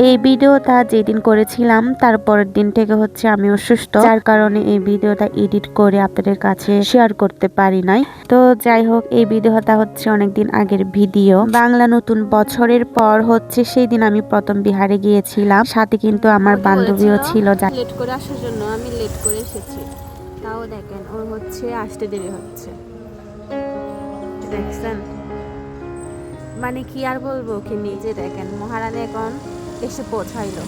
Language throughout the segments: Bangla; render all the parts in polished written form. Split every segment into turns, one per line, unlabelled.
এই ভিডিওটা যেদিন করেছিলাম তারপরের দিন থেকে হচ্ছে আমি অসুস্থ, যার কারণে এই ভিডিওটা এডিট করে আপনাদের কাছে শেয়ার করতে পারি নাই। তো যাই হোক, এই ভিডিওটা হচ্ছে অনেকদিন আগের ভিডিও। বাংলা নতুন বছরের পর হচ্ছে সেই দিন আমি প্রথম বিহারে গিয়েছিলাম, সাথে কিন্তু আমার বান্ধবীও ছিল।
লেট করে আসার জন্য আমি লেট করে এসেছি, তাও দেখেন ওর হচ্ছে আসতে দেরি হচ্ছে। দেখছেন, মানে কি আর বলবো, কি নিজে দেখেন মহারানী এখন এসে পৌঁছাইলো।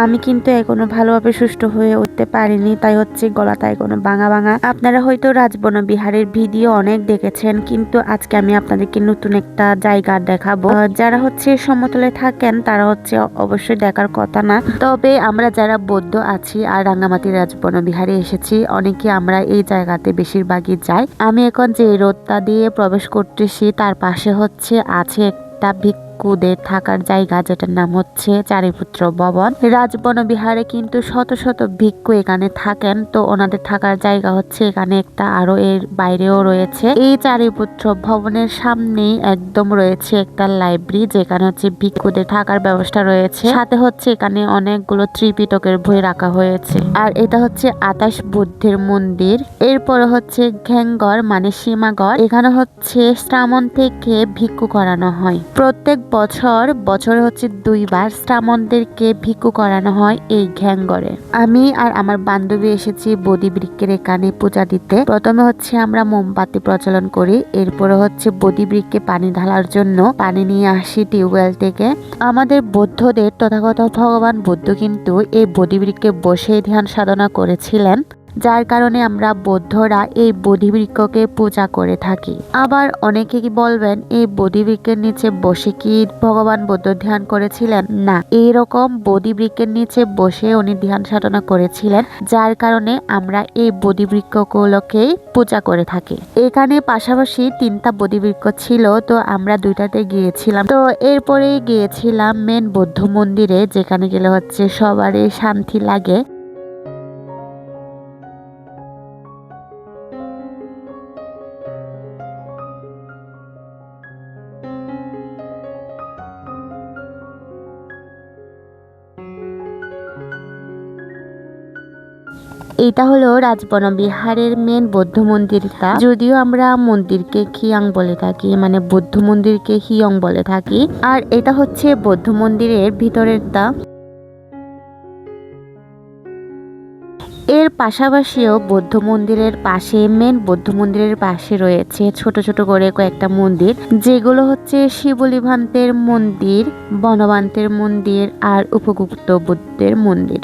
আমি কিন্তু এখনো ভালোভাবে সুস্থ হয়ে উঠতে পারিনি, তাই হচ্ছে গলাটা এখনো ভাঙা ভাঙা। আপনারা হয়তো রাজবন বিহারের ভিডিও অনেক দেখেছেন, কিন্তু আজকে আমি আপনাদেরকে নতুন একটা জায়গা দেখাবো। যারা হচ্ছে সমতলে থাকেন তারা হচ্ছে অবশ্যই দেখার কথা না, তবে আমরা যারা বৌদ্ধ আছি আর রাঙ্গামাটি রাজবন বিহারে এসেছি, অনেকে আমরা এই জায়গাতে বেশিরভাগই যাই। আমি এখন যে রোডটা দিয়ে প্রবেশ করতেছি তার পাশে হচ্ছে আছে একটা ভিক্ষুদের থাকার জায়গা, যেটার নাম হচ্ছে চারিপুত্র ভবন। রাজবন বিহারে কিন্তু শত শত ভিক্ষু এখানে থাকেন, তো ওনাদের থাকার জায়গা হচ্ছে এখানে একটা, আরো এর বাইরেও রয়েছে। এই চারিপুত্র ভবনের সামনেই একদম রয়েছে একটা লাইব্রেরি, যেখানে হচ্ছে ভিক্ষুদের থাকার ব্যবস্থা রয়েছে, সাথে হচ্ছে এখানে অনেকগুলো ত্রিপিটকের বই রাখা হয়েছে। আর এটা হচ্ছে 28 বুদ্ধের মন্দির। এরপরে হচ্ছে ঘেঙ্গর মানে সীমাগড়, এখানে হচ্ছে শ্রামণ থেকে ভিক্ষু করানো হয়। প্রত্যেক বছরে হচ্ছে 2 বার শ্রামণদেরকে ভিক্ষু করানো হয় এই ঘ্যাঙ্গরে। আমি আর আমার বান্ধবী এসেছি বোধি বৃক্ষের এখানে পূজা দিতে। প্রথমে হচ্ছে আমরা মোমবাতি প্রচলন করি, এরপরে হচ্ছে বোধি বৃক্ষে পানি ঢালার জন্য পানি নিয়ে আসি টিউবওয়েল থেকে। আমাদের বৌদ্ধদের তথাগত ভগবান বুদ্ধ কিন্তু এই বোধি বৃক্ষে বসেই ধ্যান সাধনা করেছিলেন, যার কারণে আমরা বৌদ্ধরা এই বোধিবৃক্ষকে পূজা করে থাকি। আবার অনেকে কি বলবেন, এই বোধিবৃক্ষের নিচে বসে কি ভগবান বুদ্ধ ধ্যান করেছিলেন? না, এইরকম বোধিবৃক্ষের নিচে বসে উনি ধ্যান সাধনা করেছিলেন, যার কারণে আমরা এই বোধিবৃক্ষগুলোকেই পূজা করে থাকি। এখানে পাশাপাশি 3টা বোধিবৃক্ষ ছিল, তো আমরা 2টাতে গিয়েছিলাম। তো এরপরে গিয়েছিলাম মেন বৌদ্ধ মন্দিরে, যেখানে গেলে হচ্ছে সবারই শান্তি লাগে। এটা হলো রাজবন বিহারের মেন বৌদ্ধ মন্দিরটা। যদিও আমরা মন্দিরকে খিয়াং বলে থাকি, মানে বৌদ্ধ মন্দিরকে হিয়ং বলে থাকি। আর এটা হচ্ছে বৌদ্ধ মন্দিরের ভিতরেরটা। এর পাশাপাশিও বৌদ্ধ মন্দিরের পাশে, মেন বৌদ্ধ মন্দিরের পাশে রয়েছে ছোট ছোট করে কয়েকটা মন্দির, যেগুলো হচ্ছে শিবলিভান্তের মন্দির, বনবান্তের মন্দির আর উপগুপ্ত বুদ্ধের মন্দির।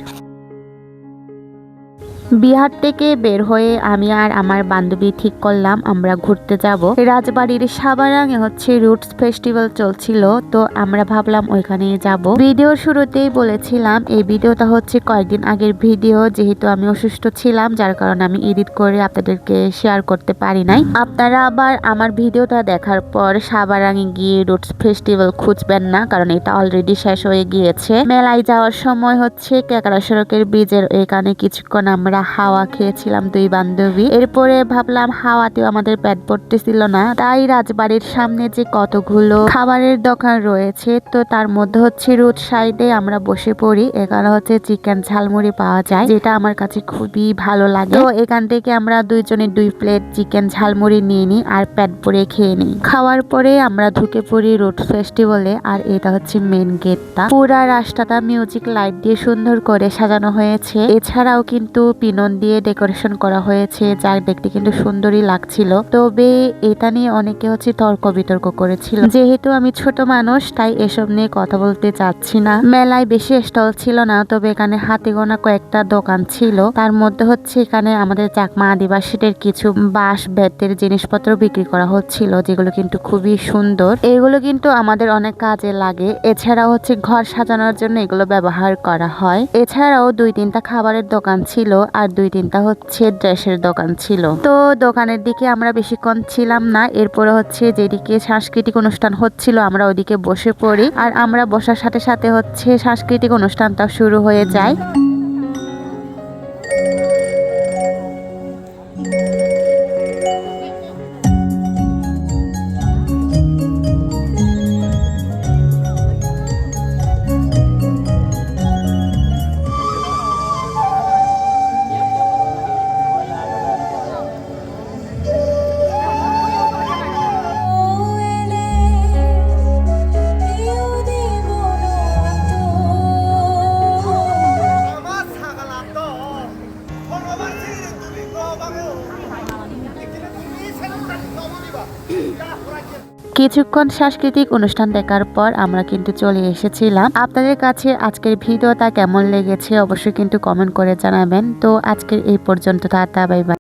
বিহার থেকে বের হয়ে আমি আর আমার বান্ধবী ঠিক করলাম আমরা ঘুরতে যাব। রাজবাড়ির সাবারাঙে হচ্ছে রুটস ফেস্টিভ্যাল চলছিল, তো আমরা ভাবলাম ওইখানে যাব। ভিডিওর শুরুতেই বলেছিলাম এই ভিডিওটা হচ্ছে কয়েকদিন আগের ভিডিও, যেহেতু আমি অসুস্থ ছিলাম যার কারণে আমি এডিট করে আপনাদেরকে শেয়ার করতে পারি নাই। আপনারা আবার আমার ভিডিওটা দেখার পর সাবারাঙে গিয়ে রুটস ফেস্টিভ্যাল খুঁজবেন না, কারণ এটা অলরেডি শেষ হয়ে গিয়েছে। মেলায় যাওয়ার সময় হচ্ছে কেকড়া সড়কের ব্রিজের এখানে কিছুক্ষণ আমরা হাওয়া খেয়েছিলাম 2 বান্ধবী। এরপরে ভাবলাম হাওয়াতেও আমাদের পেট ভরতেছিল না, তাই রাজবাড়ির সামনে যে কতগুলো খাবারের দোকান রয়েছে, তো তার মধ্যে হচ্ছে রোড সাইডে আমরা বসে পড়ি। এখানে হচ্ছে চিকেন ঝালমুড়ি পাওয়া যায়, যেটা আমার কাছে খুবই ভালো লাগে। তো এখান থেকে আমরা 2 জনে 2 প্লেট চিকেন ঝালমুড়ি নিয়ে নিই আর পেট ভরে খেয়ে নিই। খাওয়ার পরে আমরা ঢুকে পড়ি রোড ফেস্টিভ্যালে। আর এটা হচ্ছে মেন গেটটা। পুরা রাস্তাটা মিউজিক লাইট দিয়ে সুন্দর করে সাজানো হয়েছে। এছাড়াও কিন্তু পিনন দিয়ে ডেকোরেশন করা হয়েছে, যা দেখতে কিন্তু সুন্দরই লাগছিল। তবে এটা নিয়ে অনেকে হচ্ছে তর্ক বিতর্ক করেছিল। যেহেতু আমি ছোট মানুষ, তাই এসব নিয়ে কথা বলতে চাচ্ছি না। মেলায় বেশি স্টল ছিল না, তবে এখানে হাতে গোনা কয়েকটা দোকান ছিল। তার মধ্যে হচ্ছে এখানে আমাদের চাকমা আদিবাসীদের কিছু বাঁশ বেতের জিনিসপত্র বিক্রি করা হচ্ছিল, যেগুলো কিন্তু খুবই সুন্দর। এগুলো কিন্তু আমাদের অনেক কাজে লাগে। এছাড়াও হচ্ছে ঘর সাজানোর জন্য এগুলো ব্যবহার করা হয়। এছাড়াও 2-3টা খাবারের দোকান ছিল আর 2-3টা হচ্ছে ড্রেসের দোকান ছিল। তো দোকানের দিকে আমরা বেশিক্ষণ ছিলাম না। এরপরে হচ্ছে যেদিকে সাংস্কৃতিক অনুষ্ঠান হচ্ছিল আমরা ওদিকে বসে পড়ি, আর আমরা বসার সাথে সাথে হচ্ছে সাংস্কৃতিক অনুষ্ঠানটা শুরু হয়ে যায়। কিছুক্ষণ সাংস্কৃতিক অনুষ্ঠান দেখার পর আমরা কিন্তু চলে এসেছিলাম। আপনাদের কাছে আজকের ভিডিওটা কেমন লেগেছে অবশ্যই কিন্তু কমেন্ট করে জানাবেন। তো আজকের এই পর্যন্ত, টাটা বাই বাই।